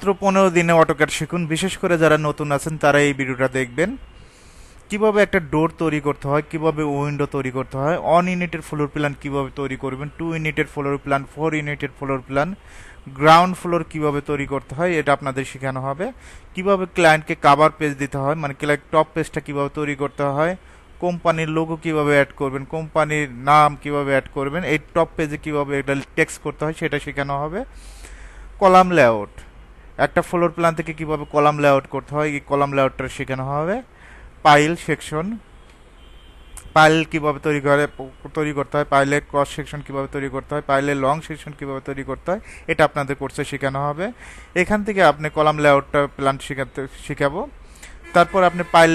মাত্র 15 দিনে অটোক্যাড শিখুন। বিশেষ করে যারা নতুন আছেন তারা এই ভিডিওটা দেখবেন। কিভাবে একটা ডোর তৈরি করতে হয়, কিভাবে উইন্ডো তৈরি করতে হয়, 1 ইউনিটের ফ্লোর প্ল্যান কিভাবে তৈরি করবেন, 2 ইউনিটের ফ্লোর প্ল্যান, 4 ইউনিটের ফ্লোর প্ল্যান, গ্রাউন্ড ফ্লোর কিভাবে তৈরি করতে হয় এটা আপনাদের শেখানো হবে। কিভাবে ক্লায়েন্টকে কাভার পেজ দিতে হয়, মানে টপ পেজটা কিভাবে তৈরি করতে হয়, কোম্পানির লোগো কিভাবে অ্যাড করবেন, কোম্পানির নাম কিভাবে অ্যাড করবেন, এই টপ পেজে কিভাবে এটা টেক্সট করতে হয় সেটা শেখানো হবে। কলাম লেআউট, একটা ফ্লোর প্ল্যান থেকে কিভাবে কলাম লেআউট করতে হয় এই কলাম লেআউটটা শেখানো হবে। পাইল সেকশন, পাইল কিভাবে তৈরি করতে হয়, পাইলের ক্রস সেকশন কিভাবে তৈরি করতে হয়, পাইলের লং সেকশন কিভাবে তৈরি করতে হয় এটা আপনাদের কোর্সে শেখানো হবে। এখান থেকে আপনি কলাম লেআউটটা প্ল্যান শেখাবো। তারপর আপনি পাইল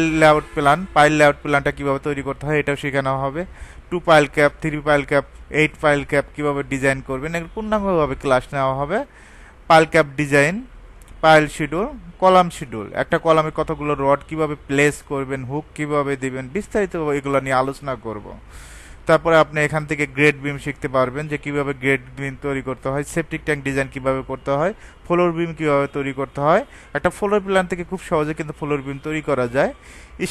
লেআউট প্ল্যানটা কিভাবে তৈরি করতে হয় এটাও শেখানো হবে। 2 pile cap, 3 pile cap, 8 pile cap কিভাবে ডিজাইন করবেন এগুলো পূর্ণাঙ্গভাবে ক্লাস নেওয়া হবে। Pile cap design, pile schedule, column schedule, একটা কলামে কতগুলো রড কিভাবে প্লেস করবেন, হুক কিভাবে দিবেন, বিস্তারিত এগুলো নিয়ে আলোচনা করব। তারপরে আপনি এখান থেকে গ্রেড বিম শিখতে পারবেন যে কিভাবে গ্রেড বিম তৈরি করতে হয়, সেপটিক ট্যাঙ্ক ডিজাইন কিভাবে করতে হয়, ফ্লোর বিম কিভাবে তৈরি করতে হয়। একটা ফ্লোর প্ল্যান থেকে খুব সহজে কিন্তু ফ্লোর বিম তৈরি করা যায়।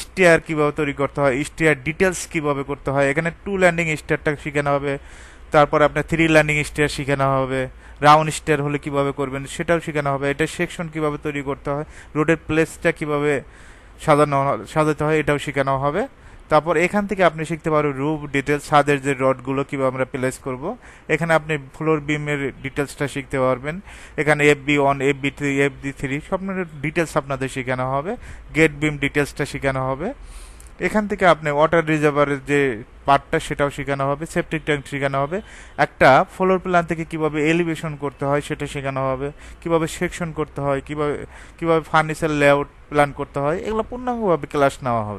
স্টেয়ার কিভাবে তৈরি করতে হয়, স্টেয়ার ডিটেলস কিভাবে করতে হয়, এখানে 2 ল্যান্ডিং স্টেয়ারটা শেখানো হবে। তারপর আপনার 3 ল্যান্ডিং স্টেয়ার শেখানো হবে। রাউন্ড স্টেয়ার হলে কিভাবে করবেন সেটাও শেখানো হবে। এটা সেকশন কিভাবে তৈরি করতে হয়, রোডের প্লেসটা কিভাবে সাজাতে হয় এটাও শেখানো হবে। তারপর এখান থেকে আপনি শিখতে পারবেন রুফ ডিটেলস, ছাদের যে রডগুলো কিভাবে আমরা প্লেস করব। এখানে আপনি ফ্লোর বিমের ডিটেলসটা শিখতে পারবেন। এখানে FB1, FB3, FB3 সব ডিটেলস আপনাদের শেখানো হবে। গেট বিম ডিটেলসটা শেখানো হবে। এখান থেকে আপনি ওয়াটার রিজার্ভারের যে পার্টটা সেটাও শেখানো হবে, সেপটিক ট্যাঙ্ক শেখানো হবে। একটা ফ্লোর প্ল্যান থেকে কিভাবে এলিভেশন করতে হয় সেটা শেখানো হবে, কিভাবে সেকশন করতে হয়, কিভাবে ফার্নিচার লেআউট প্ল্যান করতে হয়, এগুলো পূর্ণাঙ্গভাবে ক্লাস নেওয়া হবে।